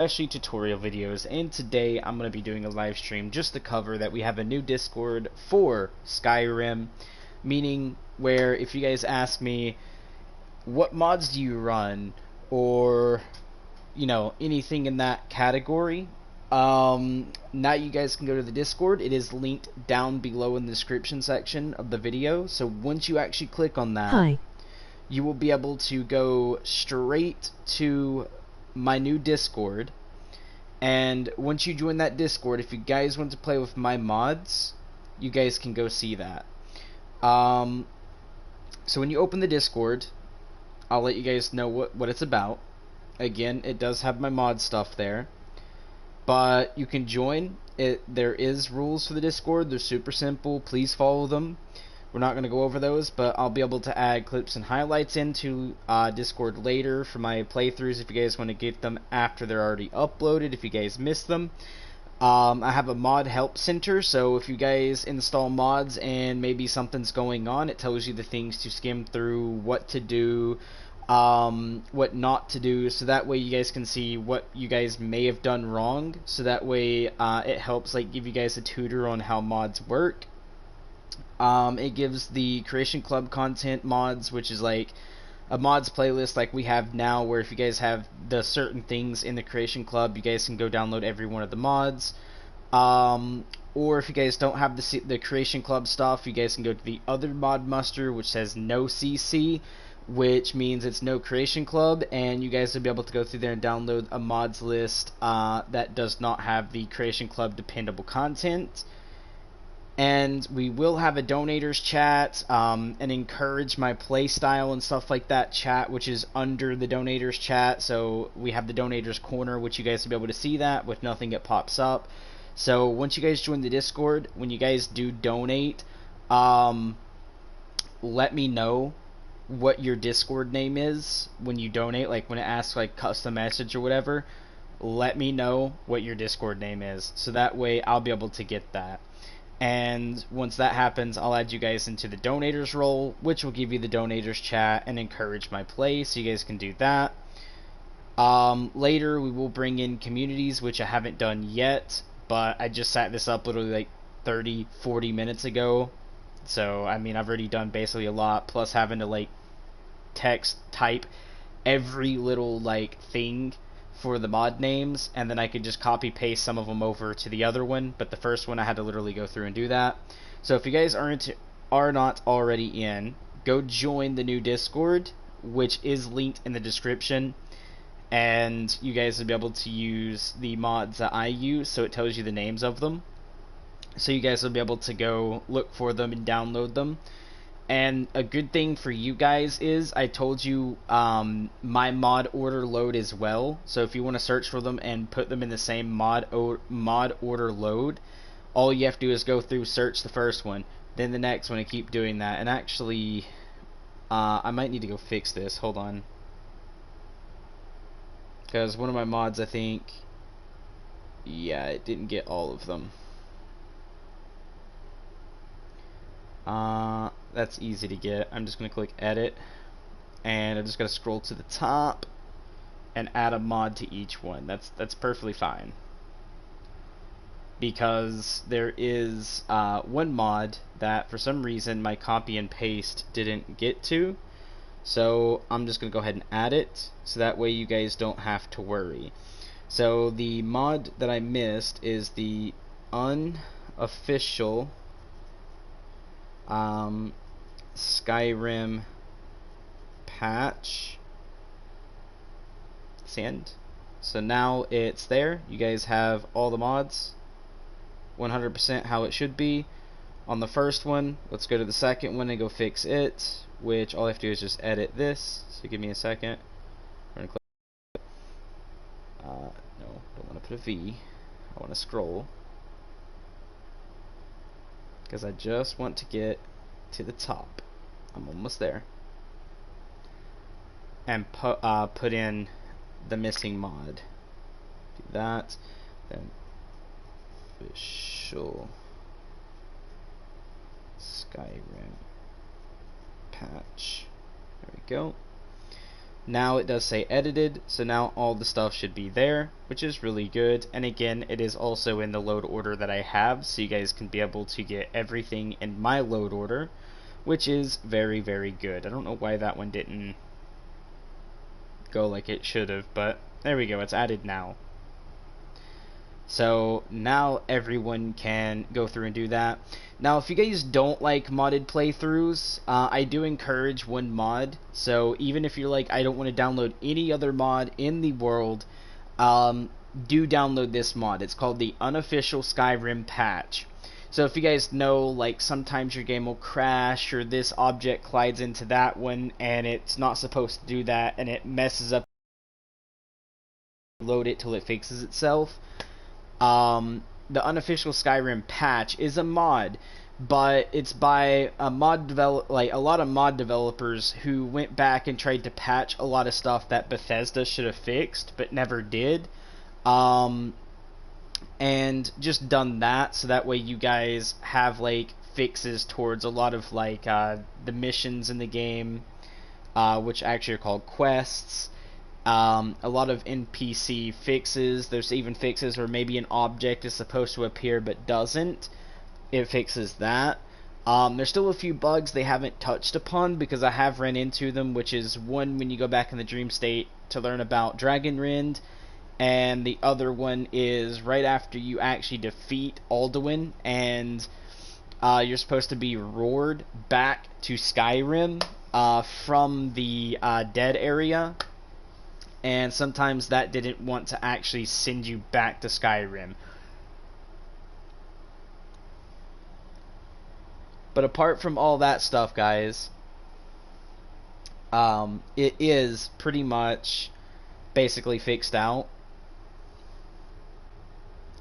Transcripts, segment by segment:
especially tutorial videos, and today I'm going to be doing a live stream just to cover that we have a new Discord for Skyrim, meaning where if you guys ask me what mods do you run, or anything in that category, now you guys can go to the Discord. It is linked down below in the description section of the video, so once you actually click on that, Hi. you will be able to go straight to my new Discord. And once you join that Discord, if you guys want to play with my mods, you guys can go see that. So when you open the Discord, I'll let you guys know what it's about. Again, it does have my mod stuff there, but you can join it. There is rules for the Discord. They're super simple. Please follow them. We're not going to go over those, but I'll be able to add clips and highlights into Discord later for my playthroughs if you guys want to get them after they're already uploaded, if you guys missed them. I have a mod help center, so if you guys install mods and maybe something's going on, it tells you the things to skim through, what to do, what not to do, so that way you guys can see what you guys may have done wrong, so that way it helps give you guys a tutor on how mods work. It gives the Creation Club content mods, which is like a mods playlist like we have now, where if you guys have the certain things in the Creation Club, you guys can go download every one of the mods. Or if you guys don't have the Creation Club stuff, you guys can go to the other mod muster, which says no CC, which means it's no Creation Club, and you guys will be able to go through there and download a mods list that does not have the Creation Club dependable content. And we will have a donators chat, and encourage my playstyle and stuff like that chat, which is under the donators chat. So we have the donators corner, which you guys will be able to see that with nothing, it pops up. So once you guys join the Discord, when you guys do donate, let me know what your Discord name is when you donate. Like when it asks custom message or whatever, let me know what your Discord name is, so that way I'll be able to get that. And once that happens, I'll add you guys into the donators role, which will give you the donators chat and encourage my play, so you guys can do that. Later, we will bring in communities, which I haven't done yet, but I just set this up literally 30-40 minutes ago. So, I mean, I've already done basically a lot, plus having to text type every little thing for the mod names, and then I could just copy paste some of them over to the other one, but the first one I had to literally go through and do that. So if you guys are not already in, go join the new Discord, which is linked in the description, and you guys will be able to use the mods that I use, so it tells you the names of them, so you guys will be able to go look for them and download them. And a good thing for you guys is I told you my mod order load as well. So if you want to search for them and put them in the same mod order load, all you have to do is go through, search the first one, then the next one, and keep doing that. And actually, I might need to go fix this. Hold on. Because one of my mods, I think, yeah, it didn't get all of them. That's easy to get. I'm just going to click edit, and I'm just going to scroll to the top and add a mod to each one. That's perfectly fine, because there is one mod that for some reason my copy and paste didn't get to, so I'm just going to go ahead and add it, so that way you guys don't have to worry. So the mod that I missed is the Unofficial Skyrim patch send. So now it's there. You guys have all the mods 100% how it should be. On the first one, let's go to the second one and go fix it, which all I have to do is just edit this. So give me a second. We're gonna click no, don't want to put a V. I want to scroll, because I just want to get to the top. I'm almost there. And put in the missing mod. Do that. Then Official Skyrim patch. There we go. now it does say edited, so now all the stuff should be there, which is really good. And again, it is also in the load order that I have, so you guys can be able to get everything in my load order, which is very, very good. I don't know why that one didn't go like it should have, but there we go, it's added now. So now everyone can go through and do that. Now, if you guys don't like modded playthroughs, I do encourage one mod. So even if you're like, I don't want to download any other mod in the world, do download this mod. It's called the Unofficial Skyrim patch. So if you guys know, like, sometimes your game will crash, or this object collides into that one, and it's not supposed to do that, and it messes up, load it till it fixes itself. The Unofficial Skyrim patch is a mod, but it's by a lot of mod developers who went back and tried to patch a lot of stuff that Bethesda should have fixed but never did, and just done that so that way you guys have like fixes towards a lot of like the missions in the game, which actually are called quests. A lot of NPC fixes. There's even fixes where maybe an object is supposed to appear but doesn't. It fixes that. There's still a few bugs they haven't touched upon because I have ran into them, which is one when you go back in the dream state to learn about Dragonrind, and the other one is right after you actually defeat Alduin and you're supposed to be roared back to Skyrim from the dead area. And sometimes that didn't want to actually send you back to Skyrim. But apart from all that stuff, guys, it is pretty much basically fixed out.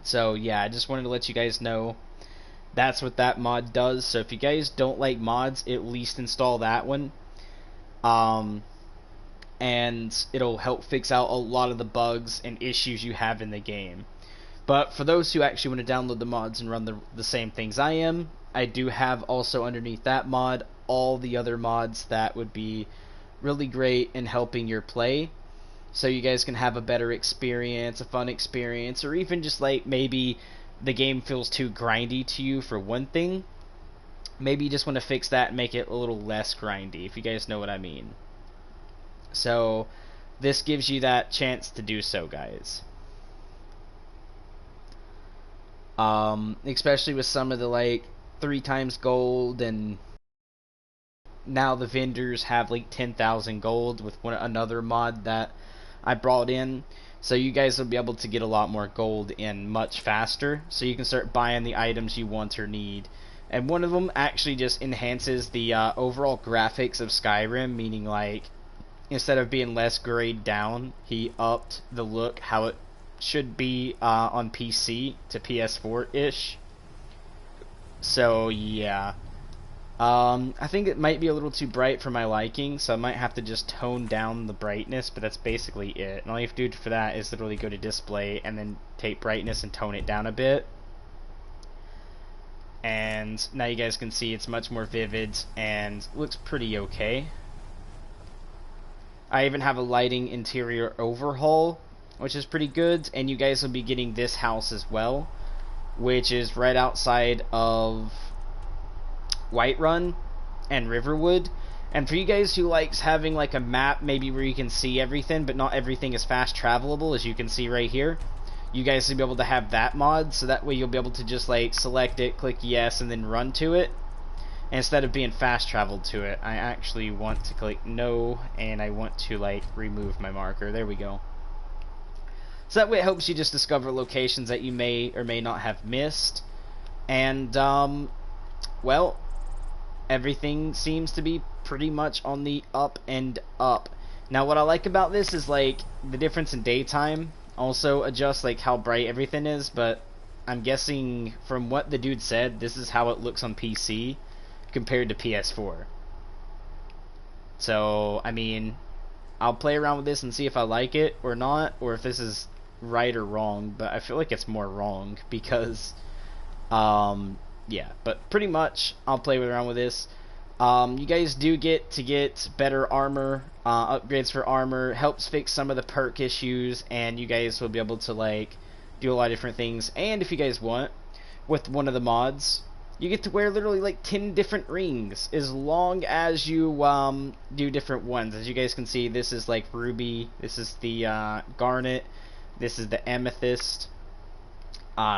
So yeah, I just wanted to let you guys know that's what that mod does. So if you guys don't like mods, at least install that one. And it'll help fix out a lot of the bugs and issues you have in the game. But for those who actually want to download the mods and run the same things I am, I do have also underneath that mod all the other mods that would be really great in helping your play, so you guys can have a better experience, a fun experience, or even just like maybe the game feels too grindy to you for one thing. Maybe you just want to fix that and make it a little less grindy, if you guys know what I mean. So this gives you that chance to do so, guys. Especially with some of the like 3 times gold, and now the vendors have like 10,000 gold with another mod that I brought in. So you guys will be able to get a lot more gold in much faster, so you can start buying the items you want or need. And one of them actually just enhances the overall graphics of Skyrim, meaning like instead of being less grayed down, he upped the look how it should be on PC to PS4-ish. So yeah, I think it might be a little too bright for my liking, so I might have to just tone down the brightness, but that's basically it. And all you have to do for that is literally go to display and then take brightness and tone it down a bit. And now you guys can see it's much more vivid and looks pretty okay. I even have a lighting interior overhaul, which is pretty good, and you guys will be getting this house as well, which is right outside of Whiterun and Riverwood. And for you guys who likes having like a map maybe where you can see everything, but not everything is fast travelable, as you can see right here, you guys will be able to have that mod, so that way you'll be able to just like select it, click yes, and then run to it. Instead of being fast traveled to it, I actually want to click no, and I want to like remove my marker. There we go. So that way it helps you just discover locations that you may or may not have missed. And well, everything seems to be pretty much on the up and up. Now what I like about this is like the difference in daytime also adjusts like how bright everything is, but I'm guessing from what the dude said, this is how it looks on PC compared to PS4. So, I mean, I'll play around with this and see if I like it or not, or if this is right or wrong, but I feel like it's more wrong because, yeah, but pretty much I'll play around with this. You guys do get better armor, upgrades for armor, helps fix some of the perk issues, and you guys will be able to like do a lot of different things. And if you guys want, with one of the mods, you get to wear literally like 10 different rings as long as you do different ones. As you guys can see, this is like ruby, this is the garnet, this is the amethyst,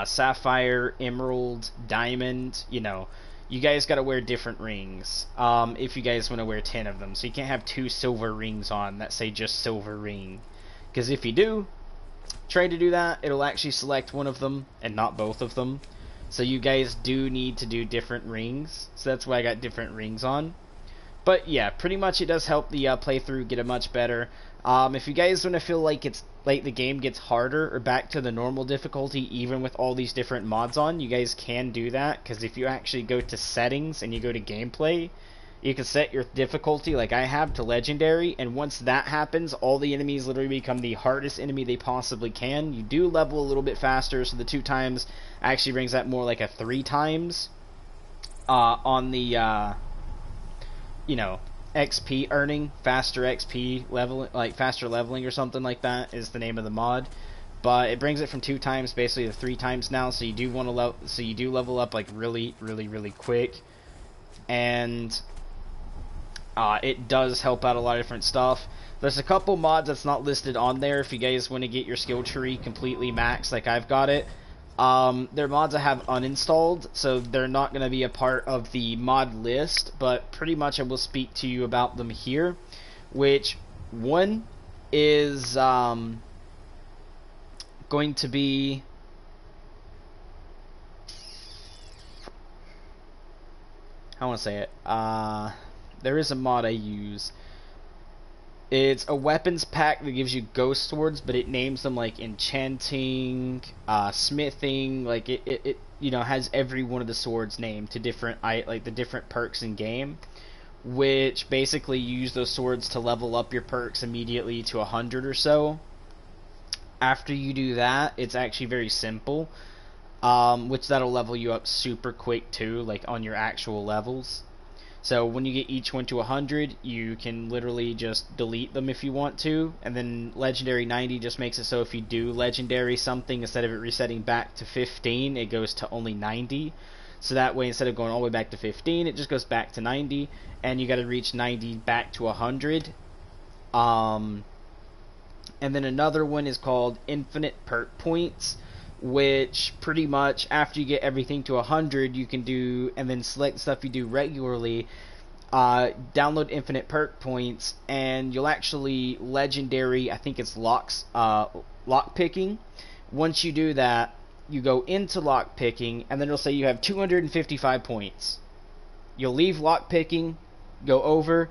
sapphire, emerald, diamond. You know, you guys got to wear different rings if you guys want to wear 10 of them. So you can't have 2 silver rings on that say just silver ring, because if you do try to do that, it'll actually select one of them and not both of them. So you guys do need to do different rings. So that's why I got different rings on. But yeah, pretty much it does help the playthrough get a much better. If you guys want to feel like it's like the game gets harder or back to the normal difficulty, even with all these different mods on, you guys can do that. Because if you actually go to settings and you go to gameplay, you can set your difficulty, like I have, to legendary, and once that happens, all the enemies literally become the hardest enemy they possibly can. You do level a little bit faster, so the 2 times actually brings that more like a 3 times on the you know, XP earning, faster XP level, like faster leveling or something like that is the name of the mod. But it brings it from 2 times basically to 3 times now, so you do want to so you do level up like really quick. And it does help out a lot of different stuff. There's a couple mods that's not listed on there if you guys want to get your skill tree completely maxed like I've got it. They're mods I have uninstalled, so they're not going to be a part of the mod list, but pretty much I will speak to you about them here. Which one is going to be I want to say it. There is a mod I use. It's a weapons pack that gives you ghost swords, but it names them like enchanting, smithing, like it you know has every one of the swords named to different like the different perks in game, which basically you use those swords to level up your perks immediately to 100 or so. After you do that, it's actually very simple, which that'll level you up super quick too, like on your actual levels. So when you get each one to 100, you can literally just delete them if you want to, and then Legendary 90 just makes it so if you do Legendary something, instead of it resetting back to 15, it goes to only 90. So that way, instead of going all the way back to 15, it just goes back to 90, and you got to reach 90 back to 100. And then another one is called Infinite Perk Points, which pretty much after you get everything to 100, you can do, and then select stuff you do regularly, download Infinite Perk Points, and you'll actually legendary, I think it's lock picking. Once you do that, you go into lock picking, and then it'll say you have 255 points. You'll leave lock picking, go over,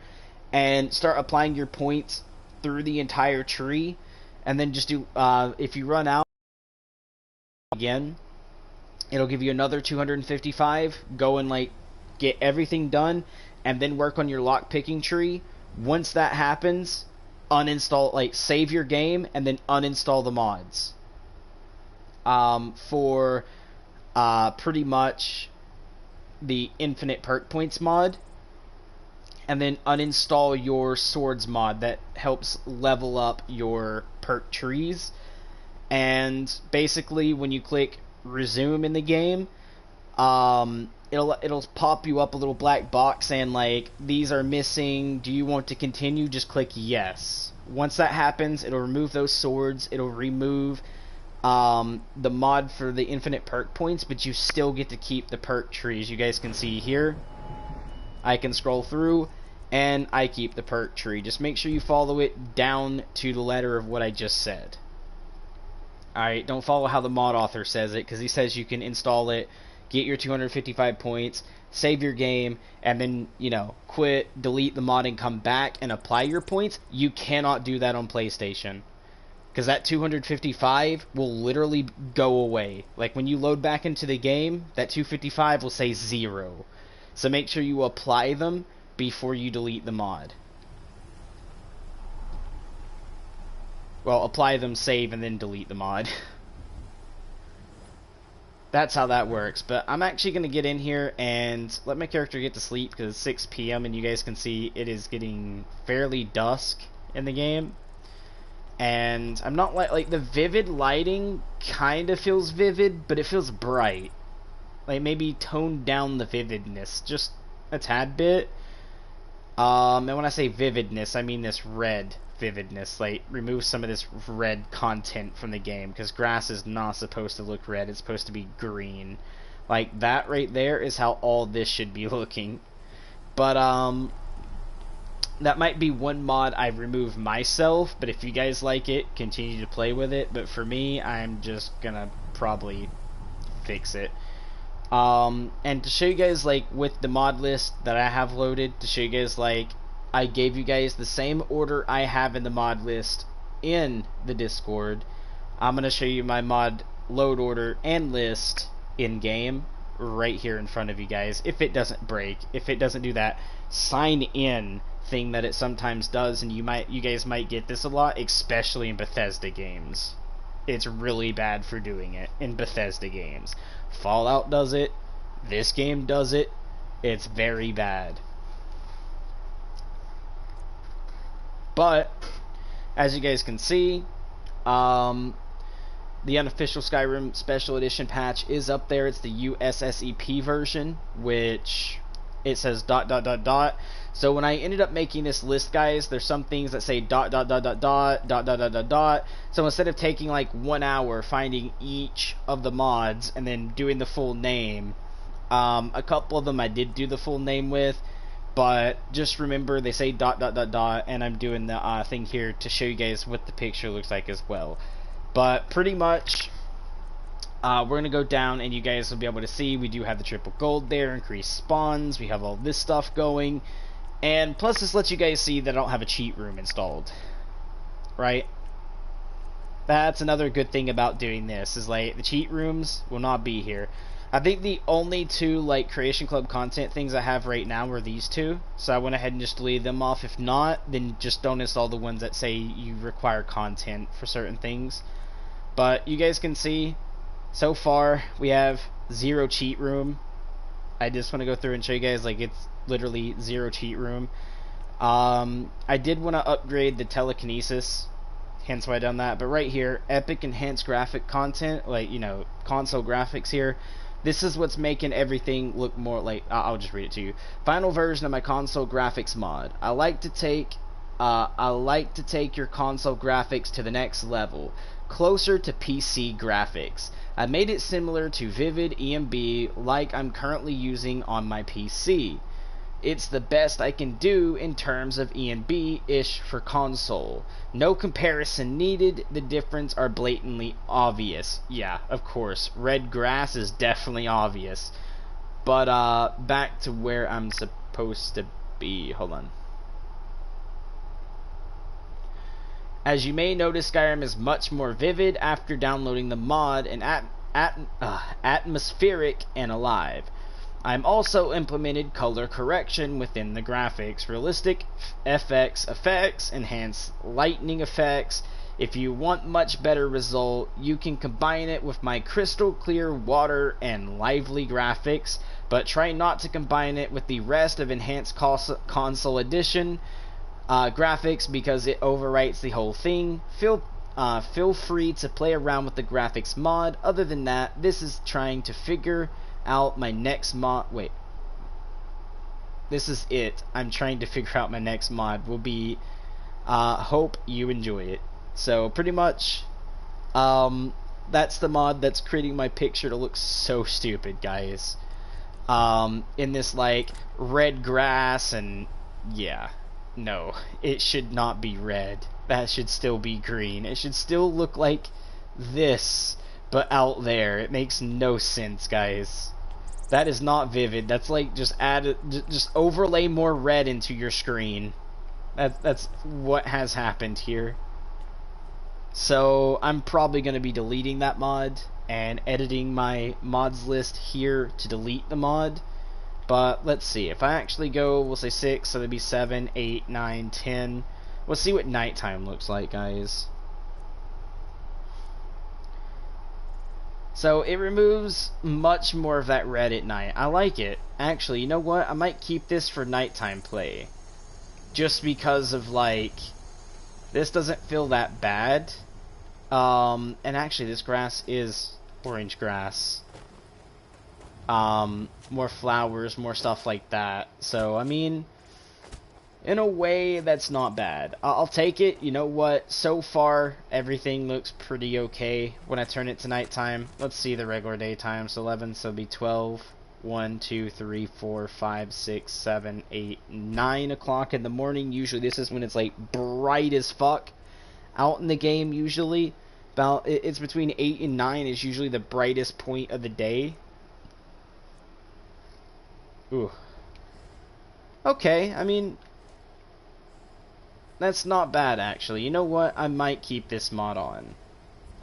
and start applying your points through the entire tree, and then just do, if you run out again, it'll give you another 255. Go and like get everything done, and then work on your lock picking tree. Once that happens, uninstall, like save your game, and then uninstall the mods. For pretty much the Infinite Perk Points mod, and then uninstall your swords mod that helps level up your perk trees. And basically, when you click resume in the game, it'll pop you up a little black box saying like, these are missing, do you want to continue? Just click yes. Once that happens, it'll remove those swords, it'll remove the mod for the infinite perk points, but you still get to keep the perk trees. You guys can see here, I can scroll through, and I keep the perk tree. Just make sure you follow it down to the letter of what I just said. Alright, don't follow how the mod author says it, because he says you can install it, get your 255 points, save your game, and then, you know, quit, delete the mod, and come back and apply your points. You cannot do that on PlayStation, because that 255 will literally go away. Like, when you load back into the game, that 255 will say 0. So make sure you apply them before you delete the mod. Well, apply them, save, and then delete the mod. that's how that works. But I'm actually going to get in here and let my character get to sleep because it's 6 p.m. and you guys can see it is getting fairly dusk in the game. And I'm not like the vivid lighting kind of feels vivid, but it feels bright. Like maybe tone down the vividness just a tad bit. And when I say vividness, I mean this red vividness. Like remove some of this red content from the game because grass is not supposed to look red. It's supposed to be green. Like that right there is how all this should be looking. But that might be one mod I remove myself, but if you guys like it, continue to play with it. But for me, I'm just gonna probably fix it. And to show you guys, like, with the mod list that I have loaded, to show you guys, like, I gave you guys the same order I have in the mod list in the Discord. I'm gonna show you my mod load order and list in game right here in front of you guys. If it doesn't break, if it doesn't do that sign in thing that it sometimes does, and you guys might get this a lot, especially in Bethesda games. It's really bad for doing it in Bethesda games. Fallout does it. This game does it. It's very bad. But as you guys can see, the unofficial Skyrim Special Edition patch is up there. It's the USSEP version, which it says ... So when I ended up making this list, guys, there's some things that say ... So instead of taking like 1 hour finding each of the mods and then doing the full name, a couple of them I did do the full name with, but just remember they say ... and I'm doing the thing here to show you guys what the picture looks like as well. But pretty much we're going to go down and you guys will be able to see we do have the triple gold there, increased spawns, we have all this stuff going, and plus this lets you guys see that I don't have a cheat room installed, right? That's another good thing about doing this, is like the cheat rooms will not be here. I think the only two like Creation Club content things I have right now are these two, so I went ahead and just deleted them off. If not, then just don't install the ones that say you require content for certain things. But you guys can see so far we have 0 cheat room. I just want to go through and show you guys, like, it's literally 0 cheat room. I did want to upgrade the telekinesis, hence why I done that. But right here, epic enhanced graphic content, like, you know, console graphics here. This is what's making everything look more like, I'll just read it to you. Final version of my console graphics mod. I like to take your console graphics to the next level, closer to PC graphics. I made it similar to Vivid EMB like I'm currently using on my PC. It's the best I can do in terms of EMB-ish for console. No comparison needed, the difference are blatantly obvious. Yeah, of course, red grass is definitely obvious. But back to where I'm supposed to be. Hold on. As you may notice, Skyrim is much more vivid after downloading the mod, and atmospheric and alive. I'm also implemented color correction within the graphics, realistic FX effects, enhanced lightning effects. If you want much better result, you can combine it with my crystal clear water and lively graphics, but try not to combine it with the rest of enhanced console edition graphics because it overwrites the whole thing. Feel free to play around with the graphics mod. Other than that, this is trying to figure out my next mod. Wait, this is it. I'm trying to figure out my next mod. Will be hope you enjoy it. So pretty much that's the mod that's creating my picture to look so stupid, guys. In this like red grass, and yeah, no, it should not be red. That should still be green. It should still look like this, but out there. It makes no sense, guys. That is not vivid. That's like just just overlay more red into your screen. That's what has happened here. So I'm probably going to be deleting that mod and editing my mods list here to delete the mod. But let's see. If I actually go, we'll say 6, so that'd be 7, 8, 9, 10. Let's see what nighttime looks like, guys. So it removes much more of that red at night. I like it. Actually, you know what? I might keep this for nighttime play. Just because of, like, this doesn't feel that bad. And actually, this grass is orange grass. More flowers, more stuff like that. So, I mean, in a way, that's not bad. I'll take it. You know what? So far, everything looks pretty okay when I turn it to nighttime. Let's see the regular daytime. So 11, so it'll be 12, 1, 2, 3, 4, 5, 6, 7, 8, 9 o'clock in the morning. Usually this is when it's like bright as fuck out in the game usually. It's between 8 and 9 is usually the brightest point of the day. Ooh. Okay, I mean, that's not bad, actually. You know what? I might keep this mod on.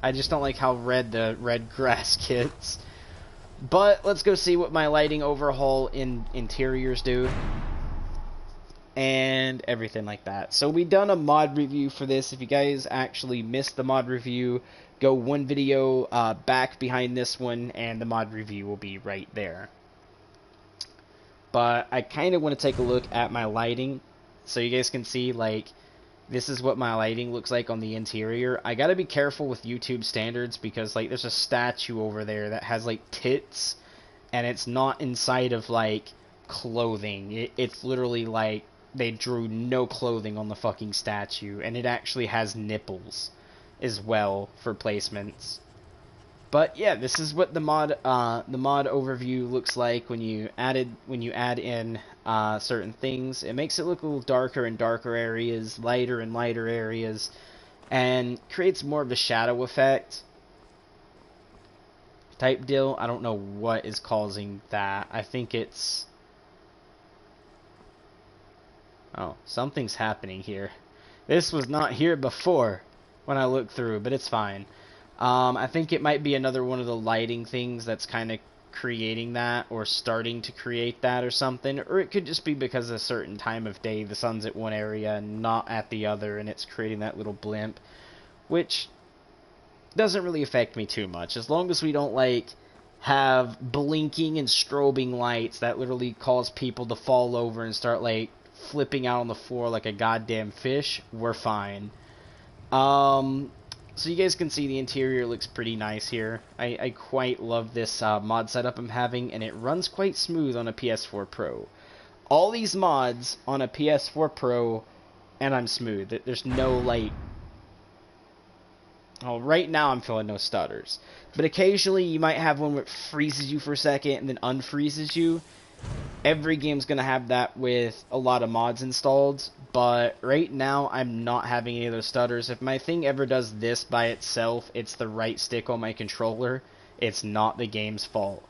I just don't like how red the red grass gets. But let's go see what my lighting overhaul in interiors do. And everything like that. So we done a mod review for this. If you guys actually missed the mod review, go one video back behind this one, and the mod review will be right there. But I kind of want to take a look at my lighting, so you guys can see, like, this is what my lighting looks like on the interior. I gotta be careful with YouTube standards because, like, there's a statue over there that has, like, tits, and it's not inside of, like, clothing. It's literally, like, they drew no clothing on the fucking statue, and it actually has nipples as well for placements. But yeah, this is what the mod overview looks like when you add in certain things. It makes it look a little darker in darker areas, lighter in lighter areas, and creates more of a shadow effect type deal. I don't know what is causing that. I think it's... Oh, something's happening here. This was not here before when I looked through, but it's fine. I think it might be another one of the lighting things that's kind of creating that, or starting to create that or something. Or it could just be because a certain time of day the sun's at one area and not at the other, and it's creating that little blimp, which doesn't really affect me too much. As long as we don't, like, have blinking and strobing lights that literally cause people to fall over and start, like, flipping out on the floor like a goddamn fish, we're fine. So you guys can see the interior looks pretty nice here. I quite love this mod setup I'm having, and it runs quite smooth on a PS4 Pro. All these mods on a PS4 Pro, and I'm smooth. There's no, like... Oh, right now I'm feeling no stutters. But occasionally you might have one where it freezes you for a second and then unfreezes you. Every game's going to have that with a lot of mods installed, but right now I'm not having any of those stutters. If my thing ever does this by itself, it's the right stick on my controller. It's not the game's fault.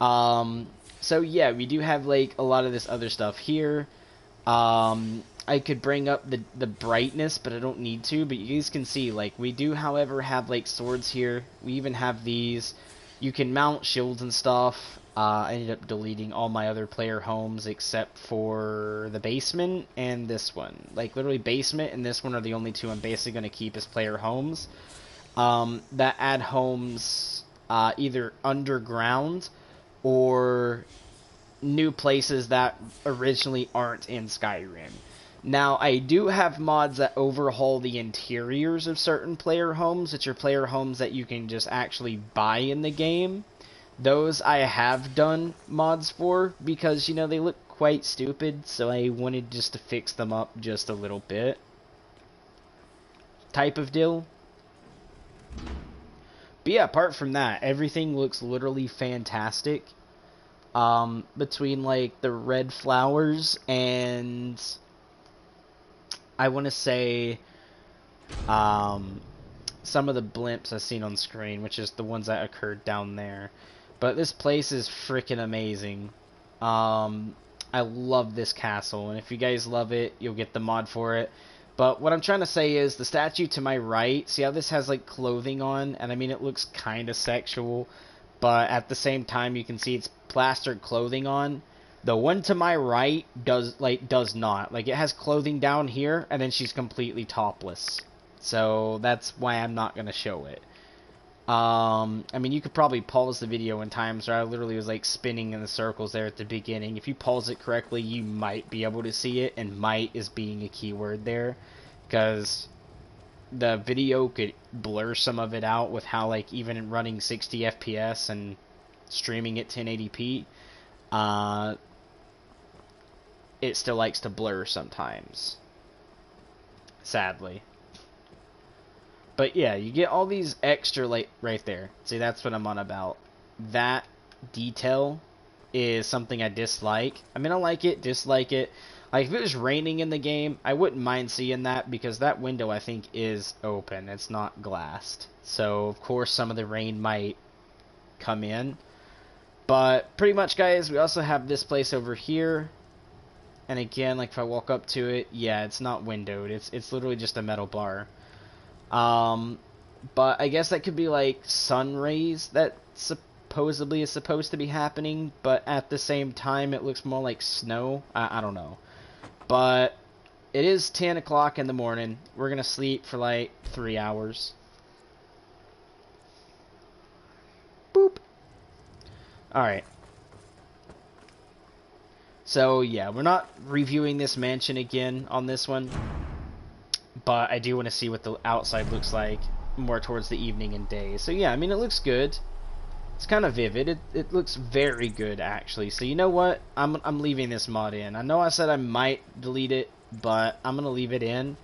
So yeah, we do have, like, a lot of this other stuff here. I could bring up the brightness, but I don't need to. But you guys can see, like, we do, however, have, like, swords here. We even have these. You can mount shields and stuff. I ended up deleting all my other player homes except for the basement and this one. Like, literally, basement and this one are the only two I'm basically going to keep as player homes. That add homes either underground or new places that originally aren't in Skyrim. Now, I do have mods that overhaul the interiors of certain player homes, which are player homes that you can just actually buy in the game. Those I have done mods for because, you know, they look quite stupid, so I wanted just to fix them up just a little bit. Type of deal. But yeah, apart from that, everything looks literally fantastic. Between, like, the red flowers and... I want to say... some of the blimps I've seen on screen, which is the ones that occurred down there. But this place is freaking amazing. I love this castle, and if you guys love it, you'll get the mod for it. But what I'm trying to say is, the statue to my right, see how this has, like, clothing on? And I mean, it looks kind of sexual, but at the same time, you can see it's plastered clothing on. The one to my right does not. Like, it has clothing down here, and then she's completely topless. So, that's why I'm not going to show it. I mean, you could probably pause the video in times where I literally was like spinning in the circles there at the beginning. If you pause it correctly, you might be able to see it, and might is being a keyword there, because the video could blur some of it out with how, like, even running 60 FPS and streaming at 1080p, it still likes to blur sometimes, sadly. But yeah, you get all these extra, like, right there. See, that's what I'm on about. That detail is something I dislike. I mean, I like it, dislike it. Like, if it was raining in the game, I wouldn't mind seeing that, because that window, I think, is open. It's not glassed. So, of course, some of the rain might come in. But, pretty much, guys, we also have this place over here. And again, like, if I walk up to it, yeah, it's not windowed. It's literally just a metal bar. But I guess that could be like sun rays that supposedly is supposed to be happening, but at the same time it looks more like snow. I don't know. But it is 10 o'clock in the morning. We're gonna sleep for like 3 hours. Boop. Alright. So yeah, we're not reviewing this mansion again on this one. But I do want to see what the outside looks like more towards the evening and day. So yeah, I mean, it looks good. It's kind of vivid. It looks very good, actually. So you know what? I'm leaving this mod in. I know I said I might delete it, but I'm going to leave it in.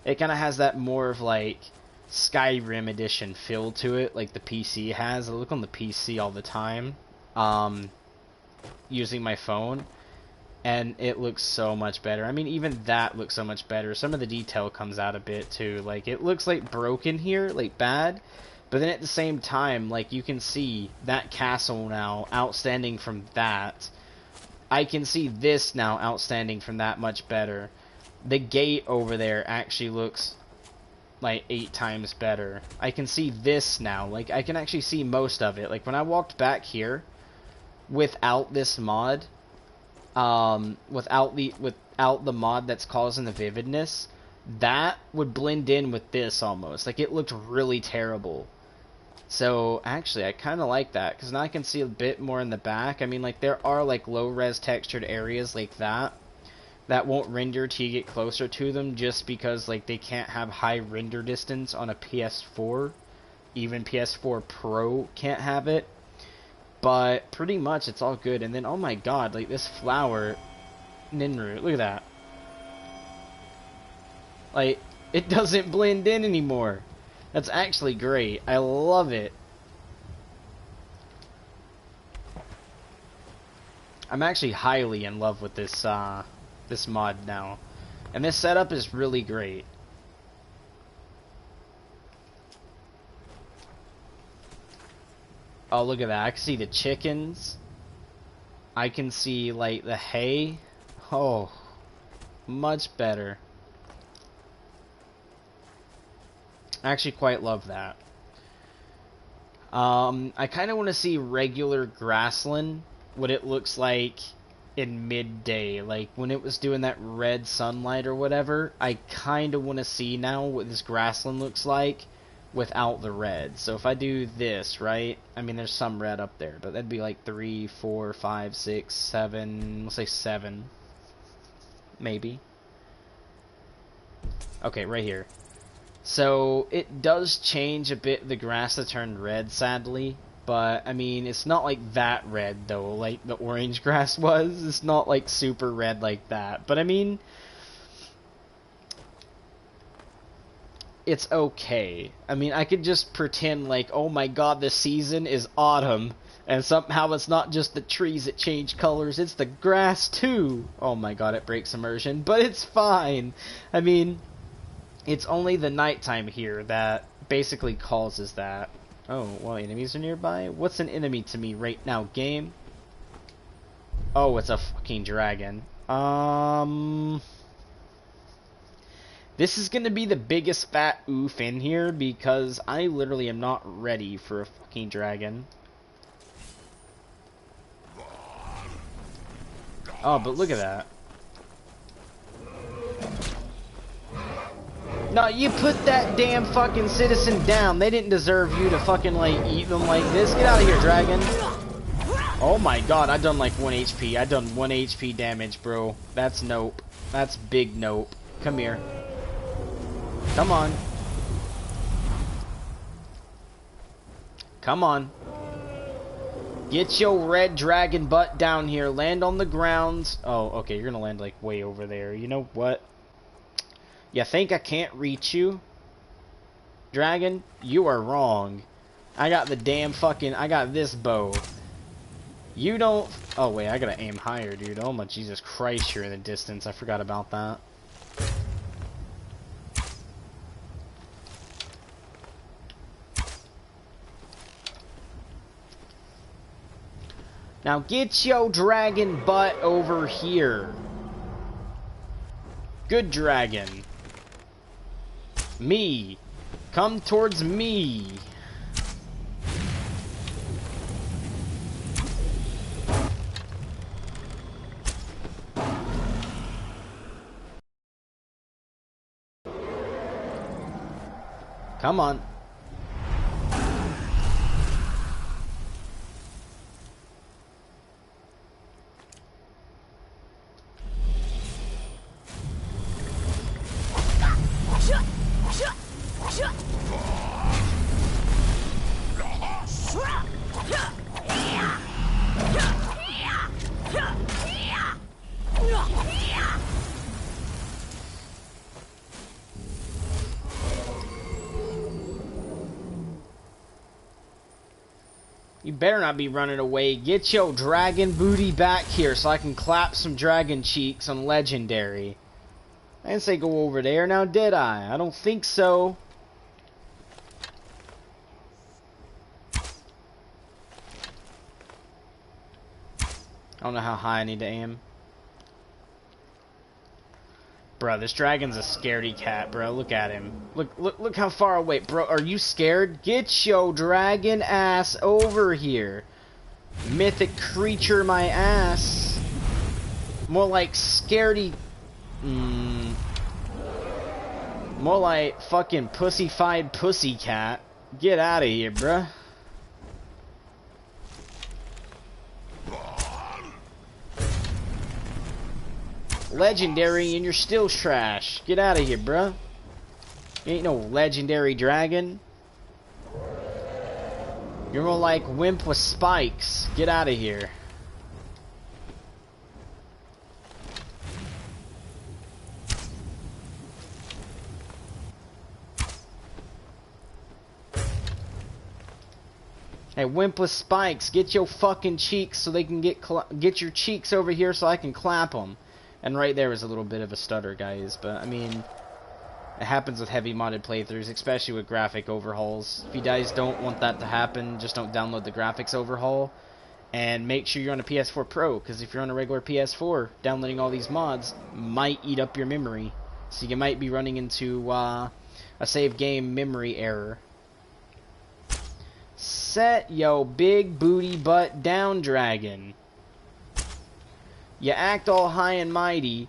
It kind of has that more of like Skyrim edition feel to it, like the PC has. I look on the PC all the time, using my phone. And it looks so much better. I mean, even that looks so much better. Some of the detail comes out a bit, too. Like, it looks, like, broken here, like, bad. But then at the same time, like, you can see that castle now outstanding from that. I can see this now outstanding from that much better. The gate over there actually looks, like, 8 times better. I can see this now. Like, I can actually see most of it. Like, when I walked back here, without this mod... without the mod that's causing the vividness, that would blend in with this almost. Like, it looked really terrible. So, actually, I kind of like that, because now I can see a bit more in the back. I mean, like, there are, like, low-res textured areas like that won't render till you get closer to them, just because, like, they can't have high render distance on a PS4. Even PS4 Pro can't have it. But pretty much it's all good. And then, oh my god, like this flower, Ninru, look at that. Like, it doesn't blend in anymore. That's actually great. I love it. I'm actually highly in love with this this mod now. And this setup is really great. Oh, look at that. I can see the chickens. I can see, like, the hay. Oh, much better. I actually quite love that. I kind of want to see regular grassland, what it looks like in midday. Like, when it was doing that red sunlight or whatever, I kind of want to see now what this grassland looks like without the red. So if I do this, right? I mean, there's some red up there, but that'd be like 3, 4, 5, 6, 7. Let's say 7. Maybe. Okay, right here. So it does change a bit the grass to turn red, sadly. But, I mean, it's not like that red, though, like the orange grass was. It's not like super red like that. But, I mean, it's okay. I mean, I could just pretend like, oh my god, this season is autumn, and somehow it's not just the trees that change colors, it's the grass too. Oh my god, it breaks immersion, but it's fine. I mean, it's only the nighttime here that basically causes that. Oh, well, enemies are nearby? What's an enemy to me right now, game? Oh, it's a fucking dragon. This is going to be the biggest fat oof in here, because I literally am not ready for a fucking dragon. Oh, but look at that. No, you put that damn fucking citizen down. They didn't deserve you to fucking, like, eat them like this. Get out of here, dragon. Oh my god, I done like 1 HP. I done 1 HP damage, bro. That's nope. That's big nope. Come here. Come on. Come on. Get your red dragon butt down here. Land on the ground. Oh, okay, you're gonna land like way over there. You know what? You think I can't reach you? Dragon, you are wrong. I got the damn fucking... I got this bow. You don't... Oh, wait, I gotta aim higher, dude. Oh, my Jesus Christ, you're in the distance. I forgot about that. Now get your dragon butt over here. Good dragon. Me. Come towards me. Come on. You better not be running away. Get your dragon booty back here so I can clap some dragon cheeks on legendary. I didn't say go over there now, did I? I don't think so. I don't know how high I need to aim. Bro, this dragon's a scaredy cat, bro. Look at him. Look how far away. Bro, are you scared? Get your dragon ass over here. Mythic creature my ass. More like scaredy... More like fucking pussy-fied pussycat. Get out of here, bruh. Legendary and you're still trash. Get out of here, bruh. You ain't no legendary dragon. You're more like wimp with spikes. Get out of here. Hey, wimp with spikes, get your fucking cheeks so they can get your cheeks over here so I can clap them. And right there was a little bit of a stutter, guys, but I mean, it happens with heavy modded playthroughs, especially with graphic overhauls. If you guys don't want that to happen, just don't download the graphics overhaul, and make sure you're on a PS4 Pro, because if you're on a regular PS4, downloading all these mods might eat up your memory, so you might be running into a save game memory error. Set yo big booty butt down, dragon. You act all high and mighty,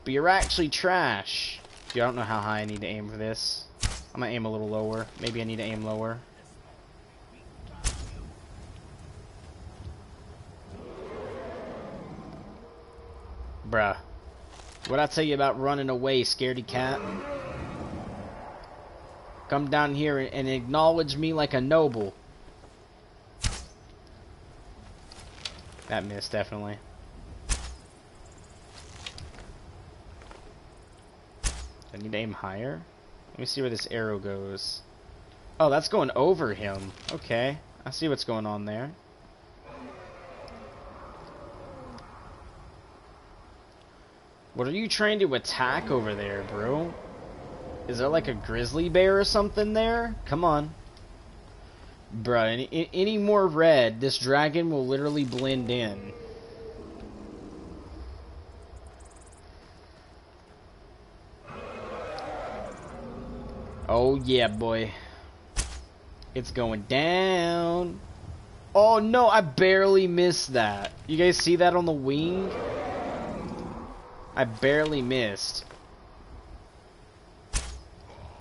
but you're actually trash. Dude, I don't know how high I need to aim for this. I'm gonna aim a little lower. Maybe I need to aim lower. Bruh. What'd I tell you about running away, scaredy cat? Come down here and acknowledge me like a noble. That missed, definitely. I need to aim higher. Let me see where this arrow goes. Oh, that's going over him. Okay. I see what's going on there. What are you trying to attack over there, bro? Is there like a grizzly bear or something there? Come on. Bruh, any more red, this dragon will literally blend in. Oh yeah, boy. It's going down. Oh no, I barely missed that. You guys see that on the wing? I barely missed.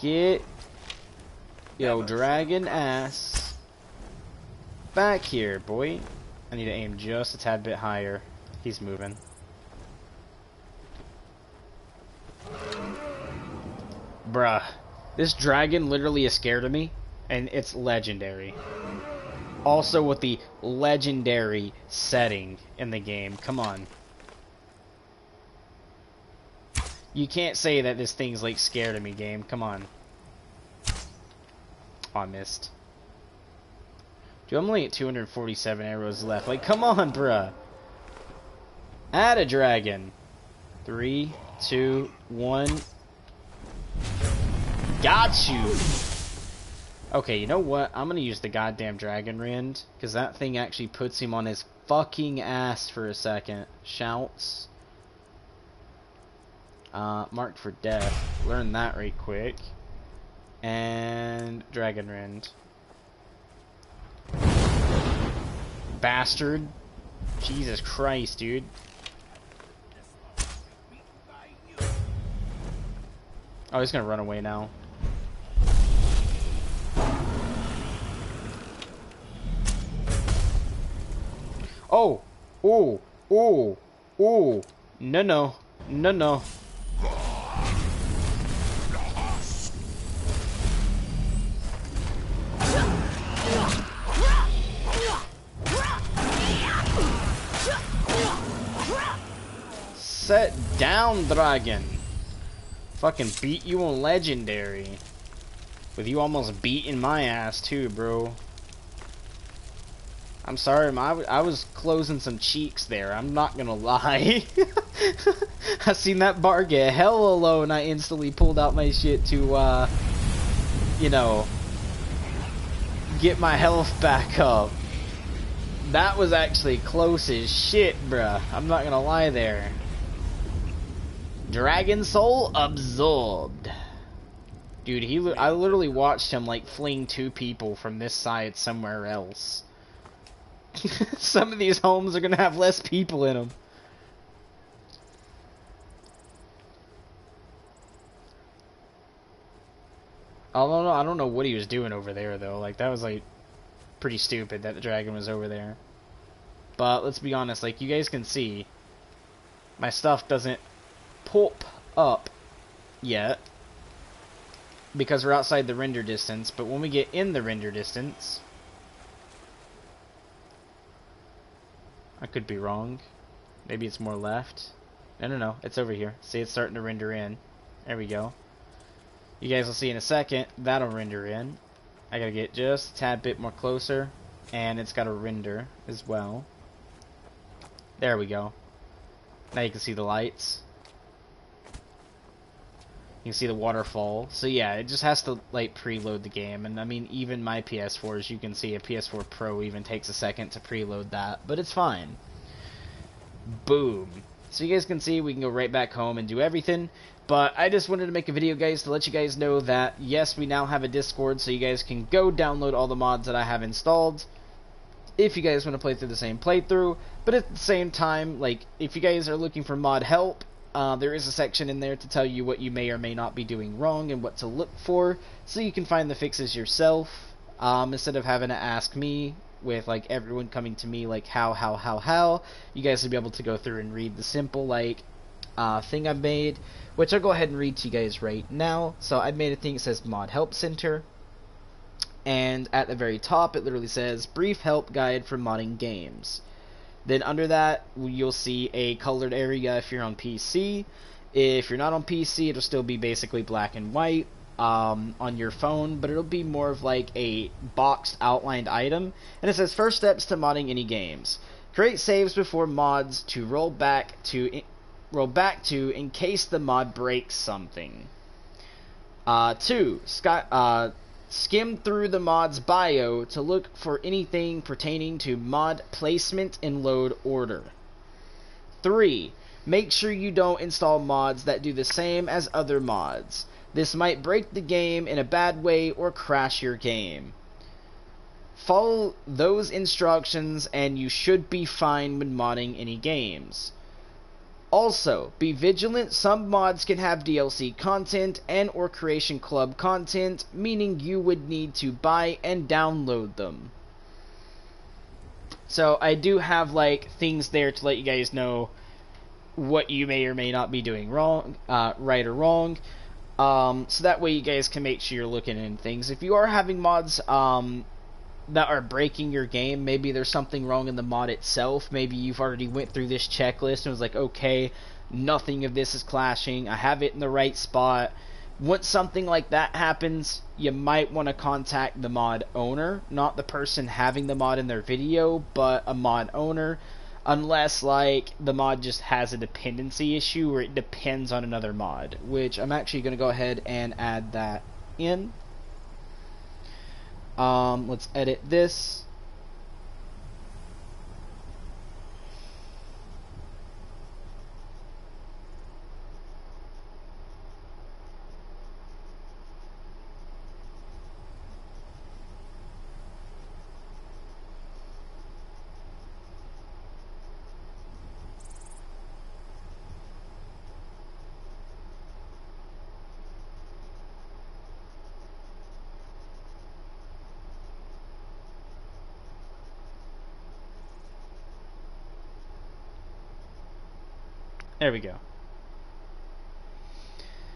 Get yo dragon ass back here, boy. I need to aim just a tad bit higher. He's moving. Bruh. This dragon literally is scared of me, and it's legendary. Also with the legendary setting in the game. Come on. You can't say that this thing's like scared of me, game. Come on. Oh, I missed. Dude, I'm only at 247 arrows left. Like, come on, bruh. Add a dragon. 3, 2, 1. Got you. Okay, you know what? I'm gonna use the goddamn dragon rend, because that thing actually puts him on his fucking ass for a second. Shouts. Marked for death. Learn that right quick. And dragon rend. Bastard. Jesus Christ, dude. Oh, he's gonna run away now. Oh! Oh! Oh! Oh! No, no. No, no. Set down, dragon. Fucking beat you on legendary. With you almost beating my ass too, bro. I'm sorry, I was closing some cheeks there. I'm not gonna lie. I seen that bar get hella low and I instantly pulled out my shit to, you know, get my health back up. That was actually close as shit, bruh. I'm not gonna lie there. Dragon Soul absorbed. Dude, I literally watched him like fling 2 people from this side somewhere else. Some of these homes are gonna have less people in them. I don't know what he was doing over there though. Like that was like pretty stupid that the dragon was over there. But let's be honest, like you guys can see, my stuff doesn't pop up yet because we're outside the render distance. But when we get in the render distance, I could be wrong. Maybe it's more left. No, it's over here. See, it's starting to render in. There we go. You guys will see in a second, that'll render in. I gotta get just a tad bit more closer, and it's gotta render as well. There we go. Now you can see the lights. You can see the waterfall. So yeah, it just has to like preload the game. And I mean, even my PS4, as you can see, a PS4 Pro even takes a second to preload that. But it's fine. Boom. So you guys can see we can go right back home and do everything. But I just wanted to make a video, guys, to let you guys know that, yes, we now have a Discord. So you guys can go download all the mods that I have installed, if you guys want to play through the same playthrough. But at the same time, like, if you guys are looking for mod help, there is a section in there to tell you what you may or may not be doing wrong and what to look for, so you can find the fixes yourself, instead of having to ask me, with like everyone coming to me like how. You guys will be able to go through and read the simple like thing I've made, which I'll go ahead and read to you guys right now. So I've made a thing that says Mod Help Center, and at the very top it literally says Brief Help Guide for Modding Games. Then under that, you'll see a colored area if you're on PC. If you're not on PC, it'll still be basically black and white on your phone, but it'll be more of like a boxed outlined item. And it says first steps to modding any games. Create saves before mods to roll back to in case the mod breaks something. 2. Skim through the mod's bio to look for anything pertaining to mod placement and load order. 3. Make sure you don't install mods that do the same as other mods. This might break the game in a bad way or crash your game. Follow those instructions and you should be fine when modding any games. Also, be vigilant, some mods can have DLC content and or Creation Club content, meaning you would need to buy and download them. So I do have like things there to let you guys know what you may or may not be doing wrong, right or wrong. So that way you guys can make sure you're looking into things. If you are having mods that are breaking your game, maybe there's something wrong in the mod itself, maybe you've already went through this checklist and was like, okay, nothing of this is clashing, I have it in the right spot. Once something like that happens, you might want to contact the mod owner, not the person having the mod in their video, but a mod owner, unless like the mod just has a dependency issue or it depends on another mod, which I'm actually going to go ahead and add that in. Let's edit this. There we go.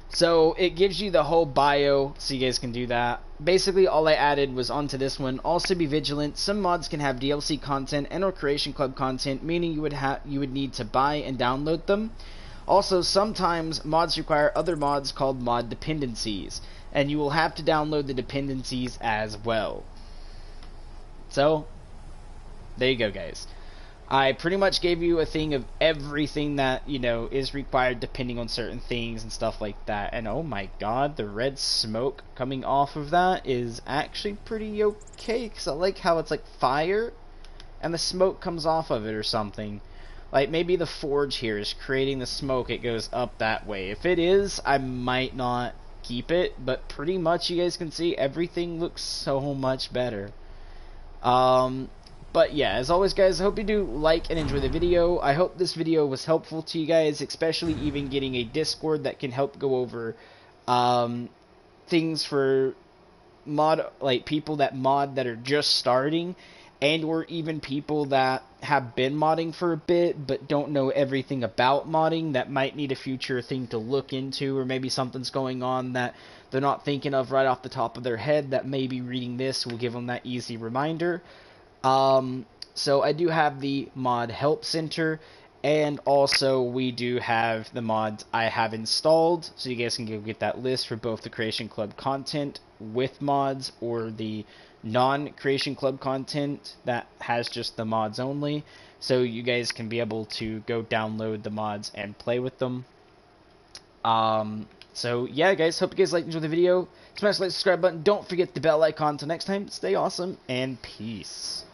So it gives you the whole bio, so you guys can do that. Basically, all I added was onto this one. Also, be vigilant. Some mods can have DLC content and or Creation Club content, meaning you would need to buy and download them. Also, sometimes mods require other mods called mod dependencies, and you will have to download the dependencies as well. So, there you go, guys. I pretty much gave you a thing of everything that, you know, is required depending on certain things and stuff like that. And oh my god, the red smoke coming off of that is actually pretty okay, because I like how it's like fire and the smoke comes off of it or something. Like maybe the forge here is creating the smoke, it goes up that way. If it is, I might not keep it, but pretty much you guys can see everything looks so much better. But yeah, as always guys, I hope you do like and enjoy the video. I hope this video was helpful to you guys, especially even getting a Discord that can help go over things for people that mod that are just starting, and or even people that have been modding for a bit but don't know everything about modding, that might need a future thing to look into, or maybe something's going on that they're not thinking of right off the top of their head, that maybe reading this will give them that easy reminder. So I do have the mod help center, and also we do have the mods I have installed, so you guys can go get that list for both the Creation Club content with mods or the non-Creation Club content that has just the mods only, so you guys can be able to go download the mods and play with them. So yeah guys, hope you guys liked and enjoyed the video. Smash the like, subscribe button, don't forget the bell icon. Until next time, stay awesome, and peace.